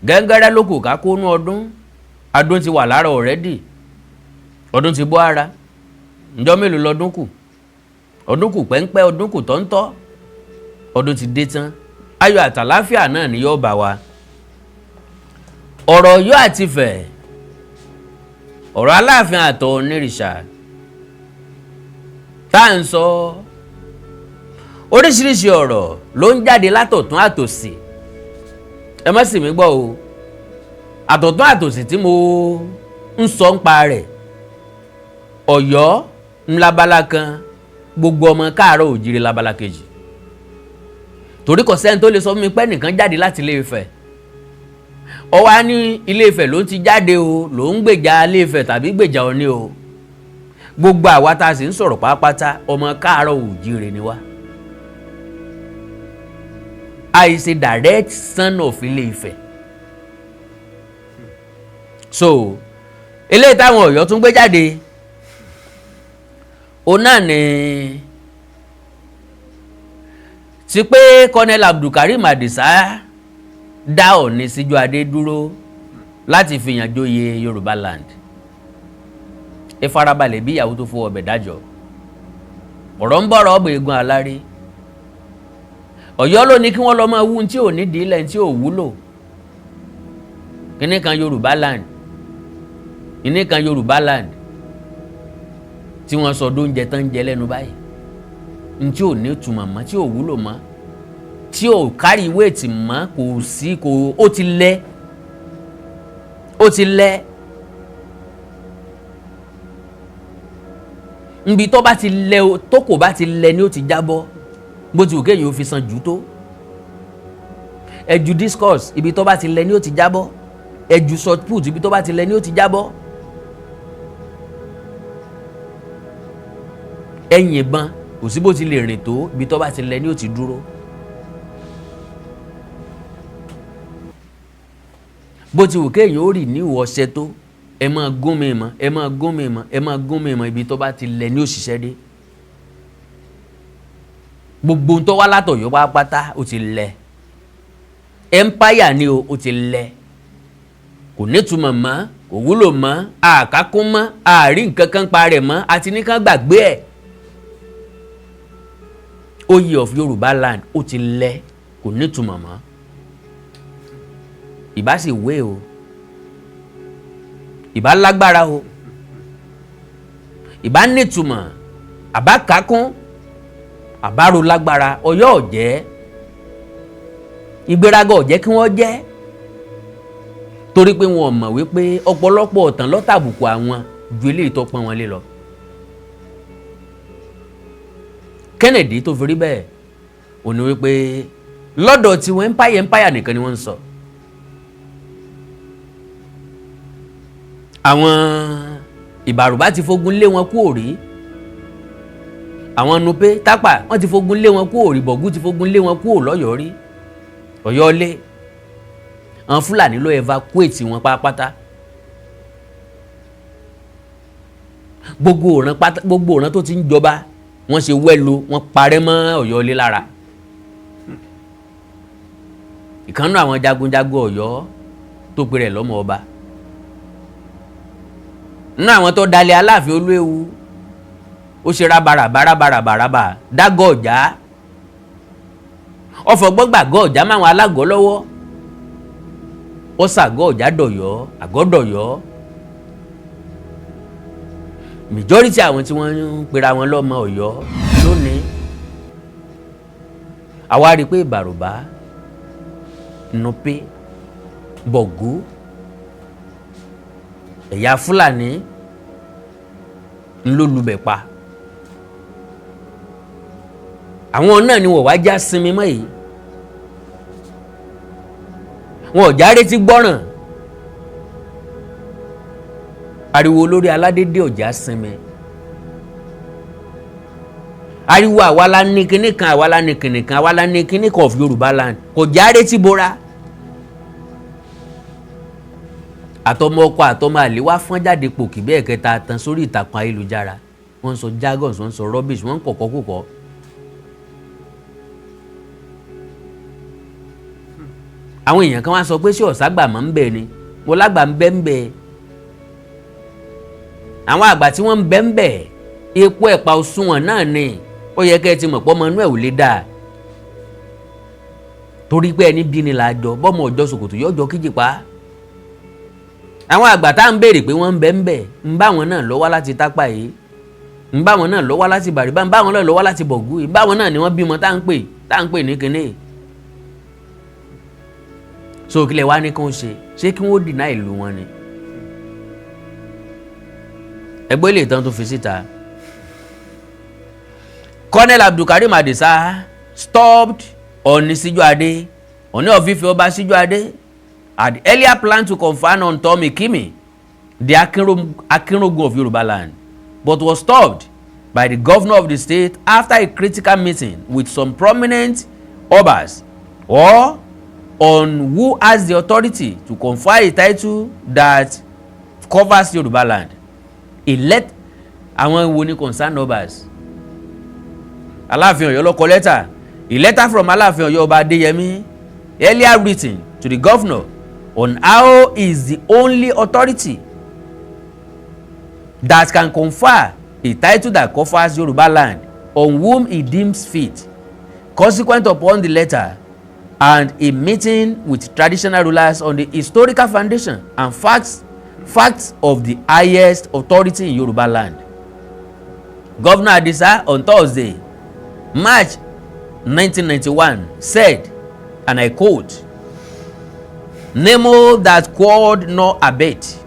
gẹ́gẹ́rẹ́ ló kù ká kónú ọdún ti wà lára already ọdún ti bọ́ ara ǹjọ́ mélòó lọ́dún kù ọdún kù pẹ́ńpẹ́ ọdún kù tọ́ńtọ́ ọdún ti dé tán ayọ̀ àtàláfíà náà ni yóò bá wa ọ̀rọ̀ Ọ̀yọ́ àti Ifẹ̀ ọ̀rọ̀ Aláàfin àtọ̀ onírìṣà tá à ń sọ oríṣiríṣi ọ̀rọ̀ ló ń jáde látọ̀tún àtòsì ẹ má sì mí gbọ́ o àtọ̀tún àtòsì tí mo ń sọ ń pa rẹ̀ Ọ̀yọ́ ńlábala kan gbogbo ọmọ káàárọ̀ òjìrì lábala kejì torí kò sẹ́ni tó lè sọ fún mi pé nìkan jáde láti Ilé Ifẹ̀ ó wá ní Ilé Ifẹ̀ ló ti jáde o ló ń gbèjà Ilé Ifẹ̀ tàbí gbèjà Ọọ̀ni o gbogbo àwa tá a sì ń sọ̀rọ̀ pátápátá ọmọ káàárọ̀ òjìrì ni wá àìsè direct son of Ilé Ifẹ̀ so eléyìí táwọn Ọ̀yọ́ tún gbé jáde ó náà ní ti pé Colonial Abdulkarim Adisa dá Ọọ̀ni síjú adé dúró láti fìyàn joyè Yorùbá land ẹ farabalẹ̀ bí ìyàwó tó fowó ọbẹ̀ dájọ́ ọ̀rọ̀ ń bọ̀rọ̀ ọgbà egun alárí Ọ̀yọ́ ló ní kí wọ́n lọ máa wú tí ò ní dílẹ̀ tí ò wúlò kíní kan Yorùbá land kíní kan Yorùbá land tí wọ́n sọ dóúnjẹ tán jẹ lẹ́nu báyìí tí ò ní túmọ̀ mọ́ tí ò wúlò mọ́ tí ò kárí wéètì mọ́ kò sí kò ó ti lẹ́ nbi tó bá ti lẹ́ tó kò bá ti lẹ́ ni ó ti jábọ́ bó ti wù kéèyàn ó fi san jù tó ẹ̀jù discourse ibi tó bá ti lẹ́ ni ó ti jábọ́ ẹ̀jù short put ibi tó bá ti lẹ́ ni ó ti jábọ́ ẹ̀yìn ìbọn kò sí bó ti lè rìn tó ibi tó bá ti lẹ́ ni ó ti dúró bó ti wù kéèyàn ó rì ní ìwọ̀ṣẹ́ tó ẹ máa gún mi mọ́ ẹ máa gún mi mọ́ ẹ máa gún mi mọ́ ibi tó bá ti lẹ́ ni ó ṣiṣẹ́ dé gbogbo ń tó wá látọ̀yọ́ pátá ó ti lẹ̀ empire ni ó ti lẹ̀ kò nítumọ̀ mọ́ kò wúlò mọ́ àkákún mọ́ àárín nǹkan kan pa rẹ̀ mọ́ àti nìkan gbàgbé ẹ̀ oyè of Yorùbá land ó ti lẹ̀ kò nítumọ̀ mọ́ ìbá sì wé o ìbá lágbára o ìbá nítumọ̀ àbá kákún àbárò lágbára Ọ̀yọ́ ọ̀jẹ́ ìgbéraga ọ̀jẹ́ kí wọ́n jẹ́ torí pé wọn mọ̀ wípé ọ̀pọ̀lọpọ̀ ọ̀tàn ló tàbùkù àwọn ju eléyìí tó pọ́n wọn lé lọ. Kennedy tó fi rí bẹ́ẹ̀ ò ní wípé lọ́dọ̀ tí wọ́n empire nìkan ni wọ́n ń sọ. àwọn ìbàrùbá ti fogun lé wọn kú òrí àwọn nupe tápà wọ́n ti fogun lé wọn kú òrí bọ̀gú ti fogun lé wọn kú òlọ́yọ̀ọ́ rí Ọ̀yọ́ lé àwọn Fúlàní ló evacuate wọn pátápátá gbogbo ọ̀ràn tó ti ń jọba wọ́n ṣe wẹ́lu wọ́n parẹ́ mọ́ Ọ̀yọ́ lé lára ìkànnì àwọn jagunjagun Ọ̀yọ́ tó pe rẹ̀ lọ́mọ ọba nínú àwọn tó dalẹ̀ Aláàfin Olúewu ó ṣe rábaràbà dágọ̀ ọ̀já ọ̀fọ̀gbọ́n gbàgọ́ ọ̀já máwọn alágọ̀ lọ́wọ́ ó ṣàgọ́ ọ̀já dọ̀yọ́ àgọ́dọ̀yọ́ majority àwọn tí wọ́n ń pera wọn lọ́mọ Ọ̀yọ́ lónìí àwa rí i pé ìbàrùbá nupe bọ̀gú ẹ̀yà Fúlàní ńlọlùbẹ̀ pa àwọn náà ni wọ́n wá já sinmi mọ́ yìí wọn ò já retí gbọ́ràn ariwo olórí aládédé ọ̀já sinmi ariwo àwa la ní kinní kan àwa la ní kinní kan àwa la ní kinní kan of Yorùbá land kò já retí bora àtọmọ ọkọ àtọmọ àlè wá fọ́n jáde pòkì bẹ́ẹ̀ kẹta tán sórí ìtàkùn ayélujára wọ́n ń sọ jargons wọ́n ń sọ rubbish wọ́n ń kọ̀kọ́kùkọ́ àwọn èèyàn kan wá sọ pé ṣé ọ̀ságbà mọ́ ń bẹ ni mo lágbà ń bẹ àwọn àgbà tí wọ́n ń bẹ epo ẹ̀pà òṣùwọ̀n náà ni ó yẹ kẹ́ ẹ ti mọ̀ pọ́ ọmọ inú ẹ̀ ò lè dáa torí pé ẹni bí ni làjọ bọ́mọ ọjọ́ ṣòkòtò yọjọ́ kíjìpá àwọn àgbà tá à ń béèrè pé wọ́n ń bẹ ń bá wọn náà lọ́wọ́ láti tápà yìí ń bá wọn náà lọ́wọ́ láti bàríbá ń bá wọn náà lọ́wọ́ láti bọ̀gú ń bá wọn náà ni wọ́n bímọ tá à ń pè ní kinní. so kílẹ̀ wá ní kí wọ́n ṣe kí wọ́n dìná ìlú wọn ni ẹgbẹ́ ilé ìtàn tó fi síta. Colonel Abdulkarim Adisa stopped Oni Sijuade, Oni of Ife Oba Sijuade, had earlier planned to confer on Tom Ikimi, the Akinrogun of Yorubaland, but was stopped by the governor of the state after a critical meeting with some prominent Obas on who has the authority to confer a title that covers Yorubaland. Àwọn wo ni concerned Obas? Aláàfin Ọ̀yọ́ ló kọ lẹ́tà. A letter from Aláàfin Ọ̀yọ́ Ọba Adéyẹmí earlier written to the governor on how is the only authority that can confer a title that covers Yorubaland on whom he deems fit. Consequent upon the letter and a meeting with traditional rulers on the historical foundation and facts of the highest authority in Yorubaland. Governor Adisa on Thursday, March 1991 said, and I quote, "Nemo that quod no abate.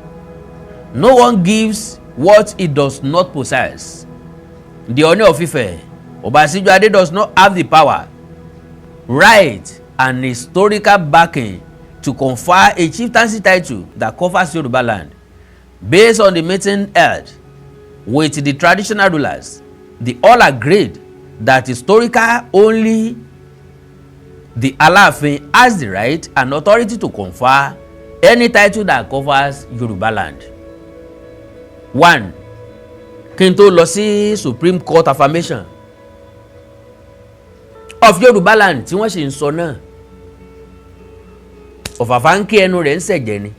No one gives what he does not possess. The Oni of Ife, Oba Sijuade, does not have the power, right, and historical backing to confer a chieftaincy title that covers Yorubaland. Based on the meeting held with the traditional rulers, they all agreed that historical only the Aláàfin has the right and authority to confer any title that covers Yorubaland." 1. Kí n tó lọ sí Supreme Court affirmation of Yorubaland tí wọ́n ṣe ń sọ náà, ọ̀fàfà ń kí ẹnu rẹ̀ ń ṣẹ̀jẹ̀ ni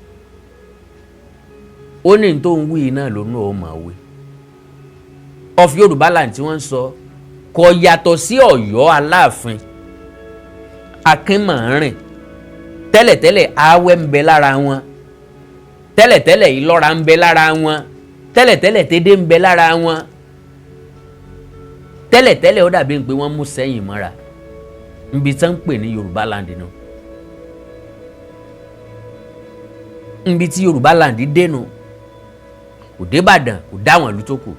ó ní tó ń wí náà lónú ọmọ wí. Of Yorubaland tí wọ́n ń sọ kò yàtọ̀ sí Ọ̀yọ́ Aláàfin Akínmọ̀ọ́rìn. Tẹ́lẹ̀tẹ́lẹ̀ awẹ́ ń bẹ lára wọn, tẹ́lẹ̀tẹ́lẹ̀ ìlọ́ra ń bẹ lára wọn, tẹ́lẹ̀tẹ́lẹ̀ tédé ń bẹ lára wọn, tẹ́lẹ̀tẹ́lẹ̀ ó dàbí pé wọ́n mú sẹ́yìn mọ́ra níbi tí wọ́n ń pè ní Yorubaland náà, níbi tí Yorubaland dénú kò dé Ìbàdàn kò dáwọn ìlú tó kù.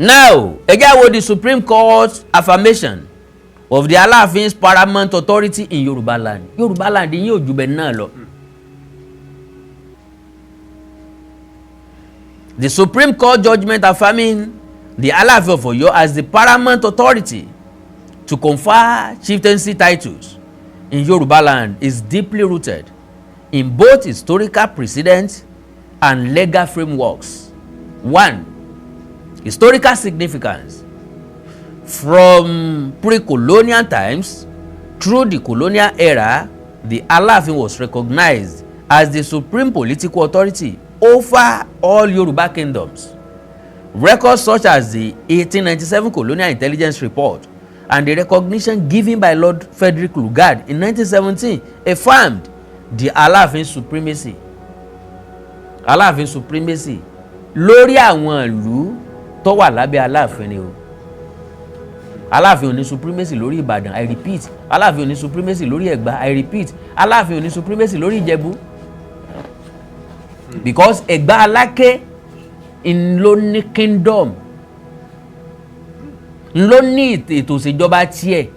Now, ẹ já wo the Supreme Court affirmation of the Alaafin's paramount authority in Yorubaland. Yorubaland yín ò jù bẹ́ẹ̀ náà lọ. The Supreme Court judgment affirming the Alaafin of Oyo as the paramount authority to confer chieftaincy titles in Yorubaland is deeply rooted in both historical precedents and legal frameworks. 1. Historical significance. From pre-colonial times through the colonial era, the Alaafin was recognized as the supreme political authority over all Yoruba kingdoms. Records such as the 1897 Colonial Intelligence Report and the recognition given by Lord Frederick Lugard in 1917 affirmed the Alaafin supremacy. Alaafin supremacy lórí àwọn ìlú tó wà lábẹ́ Aláàfin ni o. Aláàfin ò ní supremacy lórí Ìbàdàn, I repeat. Aláàfin ò ní supremacy lórí Ẹ̀gbá, I repeat. Aláàfin ò ní supremacy lórí Ìjẹ̀bú. Because Ẹ̀gbá Aláké ló ní kingdom, ló ní ètò ìṣèjọba tiẹ̀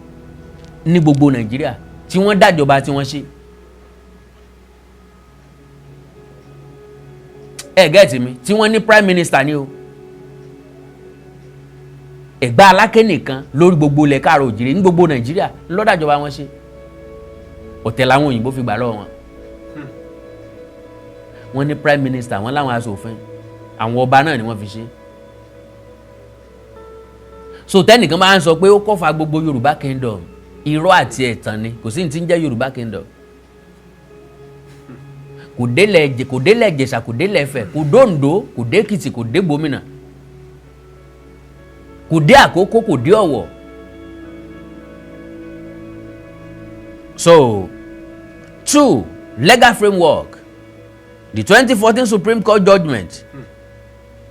ní gbogbo Nàìjíríà tí wọ́n dájọba tí wọ́n ṣe. Ẹ gẹ́tì mi, tí wọ́n ní prime minister ni o. Ẹ̀gbá Aláké nìkan lórí gbogbo ilẹ̀ káàrọ̀ òjìrè ní gbogbo Nàìjíríà ló dájọba wọn ṣe. Ọ̀tẹ̀ làwọn òyìnbó fi gbà lọ́wọ́ wọn. Wọ́n ní prime minister, wọ́n láwọn aṣòfin, àwọn ọba náà ni wọ́n fi ṣe. So tẹ́nìkan máa ń sọ pé ó kọ́fà gbogbo Yorùbá kingdom, irọ́ àti ẹ̀tàn ni, kò sí ní tí ń jẹ́ Yorùbá kingdom. Kò délẹ̀ Ìjẹ̀ṣà, kò délẹ̀ Ẹ̀fẹ̀, kò dóǹdó, kò dé Èkìtì, kò dé Gbómìnà, kò dé Àkókó, kò dé Ọ̀wọ̀. So, 2. Legal framework. The 2014 Supreme Court judgment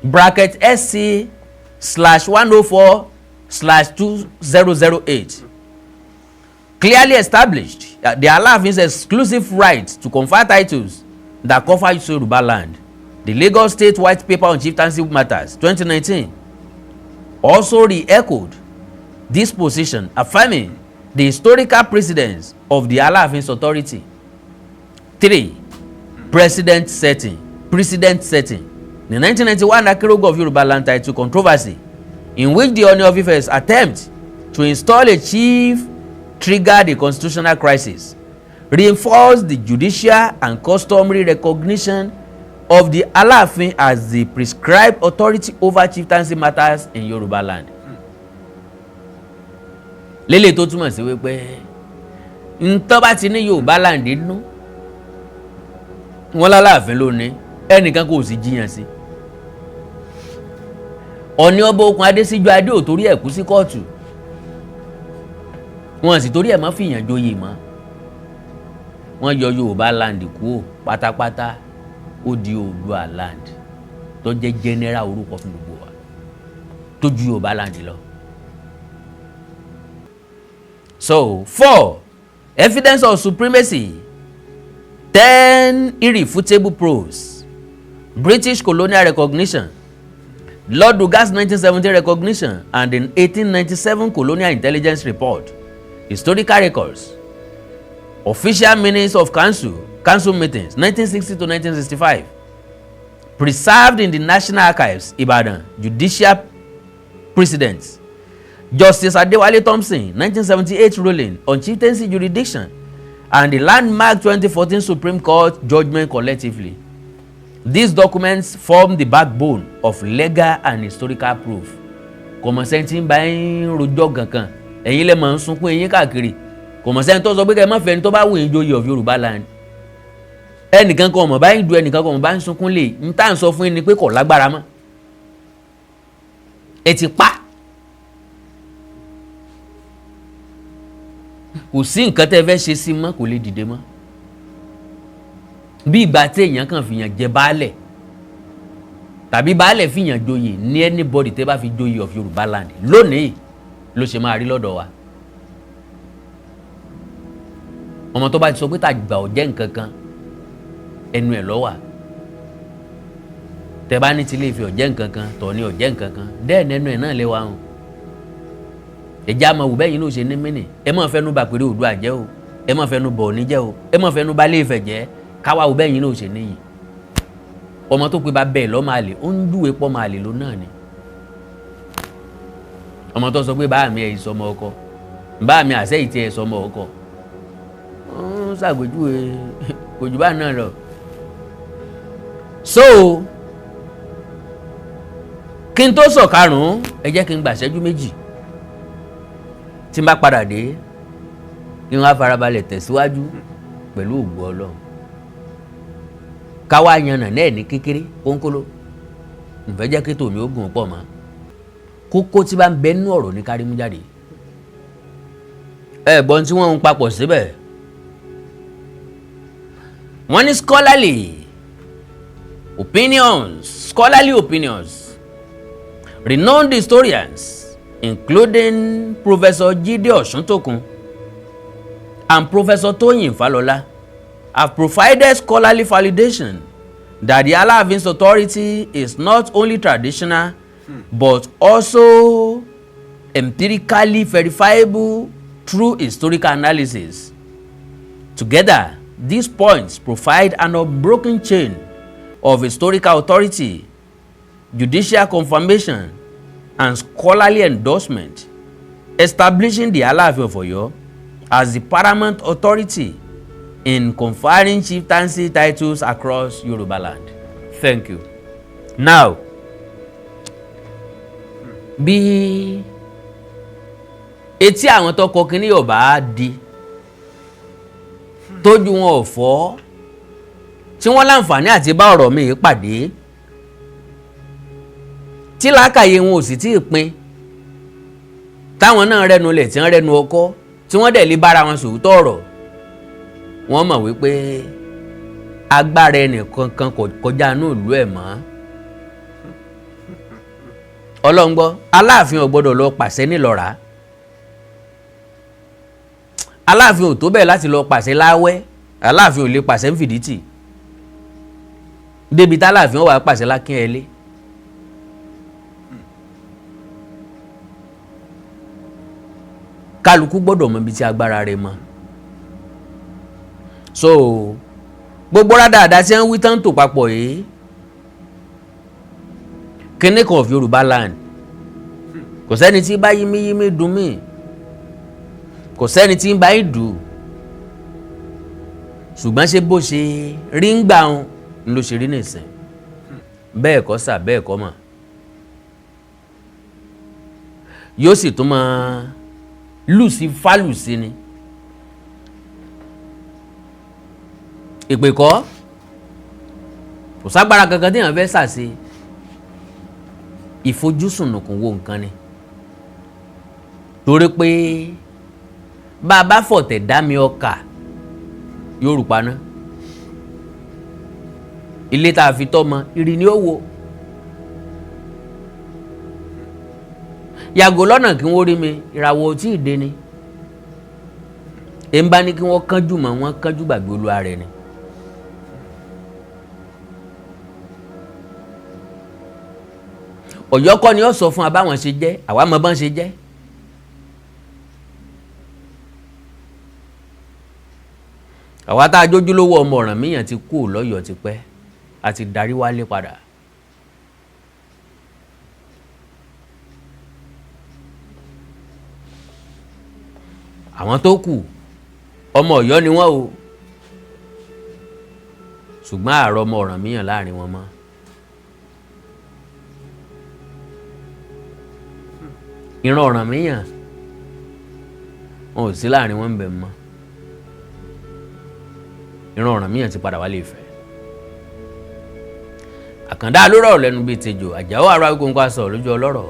bracket SC/104/2008 clearly established the Alaafin's exclusive right to confer titles that cover Yoruba land. The Lagos State White Paper on Chieftaincy Matters 2019 also re-echoed this position, affirming the historical precedence of the Alaafin's authority. 3. Precedent setting. The 1991 Akerogo of Yoruba land title controversy, in which the Ooni of Ife's attempt to install a chief triggered a constitutional crisis, reinforced the judicial and customary recognition of the Alaafin as the prescribed authority over chieftaincy matters in Yoruba land. Lélẹ̀ tó túmọ̀ sí wípé ntọ́ bá ti ní Yorùbá land nínú wọn l'Aláàfin ló ní, ẹnìkan kò sì jiyàn sí. Ọ̀ọ̀ni ọba Okùn Adésíjú Adé ò torí ẹ̀ kú sí kóòtù, wọn sì torí ẹ̀ mọ́ fìyàn joyè mọ́. Wọ́n yọ Yorùbá land kúrò pátápátá, ó di Oòduà land tó jẹ́ general orúkọ fún gbogbo wa tó ju Yorùbá land lọ. So, 4. Evidence of supremacy. 10. Irrefutable proofs. British colonial recognition. Lord Dugas 1970 recognition and in 1897 colonial intelligence report. Historical records. Official minutes of council meetings 1960 to 1965. Preserved in the National Archives, Ibadan. Judicial precedents. Justice Adewale Thompson 1978 ruling on chieftaincy jurisdiction and the landmark 2014 Supreme Court judgment collectively. These documents form the backbone of legal and historical proof. Kọ̀mọ̀sẹ́ntì ń bá yín rojọ́ gankan, ẹ̀yin lè máa ń sunkún ẹ̀yin káàkiri. Kọ̀mọ̀sẹ́ntì tó sọ pé kẹ́ ẹ má fẹ́ ẹni tó bá wù yín joyè of Yorùbá land. Ẹnìkan kan ọmọ bá yín du ẹnìkan kan ọmọ bá ń sunkún lè ń tà ń sọ fún yín ni pé kò lágbára mọ́. Ẹ ti pa. Kò sí nǹkan tẹ́ fẹ́ ṣe sí mọ́, kò lè dìde mọ́. Bí ìgbà tí èèyàn kan fìyàn jẹ baálẹ̀ tàbí baálẹ̀ fìyàn joyè ní anybody tẹ́ bá fi joyè of Yorùbá land lónìí ló ṣe máa rí lọ́dọ̀ wa. Ọmọ tó bá ti sọ pé tàgbà ò jẹ́ nǹkan kan ẹnu ẹ̀ lọ́wà. Tẹ́ bá ní tilé Ifẹ̀ ò jẹ́ nǹkan kan, Tọ̀ọ̀ni ò jẹ́ nǹkan kan, dẹ́ẹ̀ nẹ́nu ẹ̀ náà lé wa hàn. Ẹja máa wù bẹ́yìn ló ṣe ní mínì, ẹ má fẹ́nu bà péré Oòduà jẹ́ o, ẹ má fẹ́nu bọ̀ Ọ̀ọ̀ni jẹ́ o, ẹ má fẹ́nu bà Ilé Ifẹ̀ jẹ́, káwá wù bẹ́yìn ló ṣe níyì. Ọmọ tó pe bá bẹ́ẹ̀ lọ́ máa lè, ó ń dúwe pọ́ máa lè ló náà ni. Ọmọ tó sọ pé bá mi ẹ̀ ìsọmọ ọkọ, bá mi àṣẹ ìtì ẹ̀ ìsọmọ ọkọ, ó ń ṣàgbéjúwe kò jù bá náà lọ. So kí n tó sọ karùn-ún, ẹ jẹ́ kí n gbà ṣẹ́jú méjì. Tí n bá padà dé kí n wá farabalẹ̀ tẹ̀síwájú pẹ̀lú ògo Ọlọ́run. Káwá yanà náà ní kékeré kónkóló, ǹfẹ́ jẹ́ kí tòmí ó gùn pọ̀ mọ́. Kókó tí bá ń bẹ nínú ọ̀rọ̀ ní kárí mú jáde. Ẹ̀gbọ́n tí wọ́n ń papọ̀ síbẹ̀. Wọ́n ní scholarly opinions. Renowned historians, including Professor Jide Osuntokun and Professor Toyin Falola, have provided scholarly validation that the Alaafin's authority is not only traditional but also empirically verifiable through historical analysis. Together, these points provide an unbroken chain of historical authority, judicial confirmation, and scholarly endorsement, establishing the Alaafin of Oyo as the paramount authority in conferring chieftaincy titles across Yoruba land. Thank you. Now, bí etí àwọn tó kọ kínní yóò bá di tójú wọn ò fọ́ tí wọ́n láǹfààní àti bá ọ̀rọ̀ mi pàdé tí làákàyè wọn ò sì tí ì pin táwọn náà rẹnu lẹ̀ tí wọ́n rẹnu ọkọ́ tí wọ́n dẹ̀ lè bára wọn sòótọ́ ọ̀rọ̀ wọ́n mọ̀ wípé agbára ẹnìkan kan kọjá inú ìlú ẹ̀ mọ́. Ọlọ́run gbọ́, Aláàfin ò gbọ́dọ̀ lọ pàṣẹ nílọ́ra, Aláàfin ò tó bẹ́ẹ̀ láti lọ pàṣẹ láwẹ́, Aláàfin ò lè pàṣẹ ń Fìdítì débi tá Aláàfin ó wà pàṣẹ l'Ákínyẹlé. Kálukú gbọ́dọ̀ mọ ibi tí agbára rẹ̀ mọ́. So gbogbo rádáadáa tí wọ́n wí tán tò papọ̀ yìí kíní kan of Yorùbá land kò sẹ́ni tí bá yímíyímí dùn mí kò sẹ́ni tí ń bá yín dùn ṣùgbọ́n ṣé bó ṣe rí ń gbà ń ló ṣe rí nìsín bẹ́ẹ̀ kọ́ sà bẹ́ẹ̀ kọ́ mà yóò sì tún máa lùsí fálùsí ni ìpè kọ́ kò ságbára kankan tí èèyàn fẹ́ sàṣe ìfojúsùnùkùn wo nǹkan ni torí pé bá a bá fọ̀tẹ̀ dá mi ọkà yóò rù paná ilé tá a fi tọ́ mọ ìrì ni ó wo yàgò lọ́nà kí wọ́n rí mi ìràwọ̀ ò tí ì dé ni èmi bá ní kí wọ́n kánjú mọ́ wọ́n kánjú gbàgbé olúwa rẹ̀ ni. Ọ̀yọ́ kọ́ ni ó sọ fún abáwọn ṣe jẹ́ àwa mọ bọ́n ṣe jẹ́. Àwa tá a jójúlówó ọmọ Ọ̀rànmíyàn ti kú lọ́yọ̀ọ́ ti pẹ́ a ti darí wálé padà. Àwọn tó kù ọmọ Ọ̀yọ́ ni wọ́n o ṣùgbọ́n àárọ̀ ọmọ Ọ̀rànmíyàn láàrin wọn mọ́. Ìran Ọ̀rànmíyàn wọn ò sí láàrin wọn ń bẹ̀ mọ́ ìran Ọ̀rànmíyàn ti padà wálé Ifẹ̀. Àkàndá ló rọ̀ lẹ́nu bíi tejò Àjàó àrò Awikonko aṣọ lójú ọlọ́rọ̀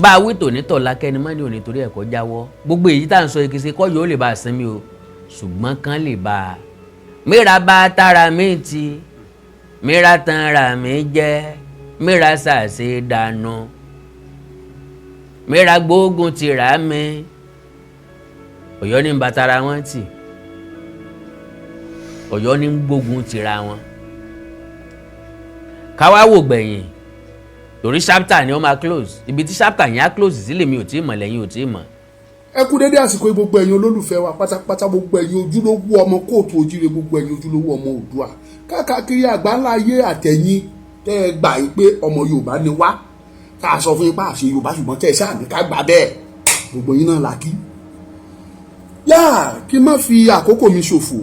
bá a wí tòní tọ̀la kẹ́ni má ní òní torí ẹ̀kọ́ jáwọ́ gbogbo èyí tá à ń sọ èkìsẹ́ kọ́ yóò lè bá a sinmi o ṣùgbọ́n kan lè bá a mìíràn bá tára mi ti mìíràn tan ra mi jẹ́ mìíràn ṣàṣe dànù mìíràn gbógun ti rà mí Ọ̀yọ́ ní bá tara wọn tì Ọ̀yọ́ ní gbógun ti ra wọn káwá wò gbẹ̀yìn torí chapter ni ó máa close ibi tí chapter yẹn á close sílẹ̀ mi ò tí ì mọ̀ lẹ́yìn ò tí ì mọ̀. Ẹ kú dédé àsìkò gbogbo ẹ̀yin olólùfẹ́ wa pátápátá gbogbo ẹ̀yin ojúlówó ọmọ kóòtù òjíire gbogbo ẹ̀yin ojúlówó ọmọ Oòduà káàkiri àgbáńlá ayé àtẹ̀yìn tẹ́ ẹ gbà yín pé ọmọ Yorùbá ni wá ká sọ fún yín pa àṣẹ Yorùbá ṣùgbọ́n tẹ́ ẹ sáà ní ká gbà bẹ́ẹ̀ gbogbo yín náà làkí. Kí n má fi àkókò mi ṣòfò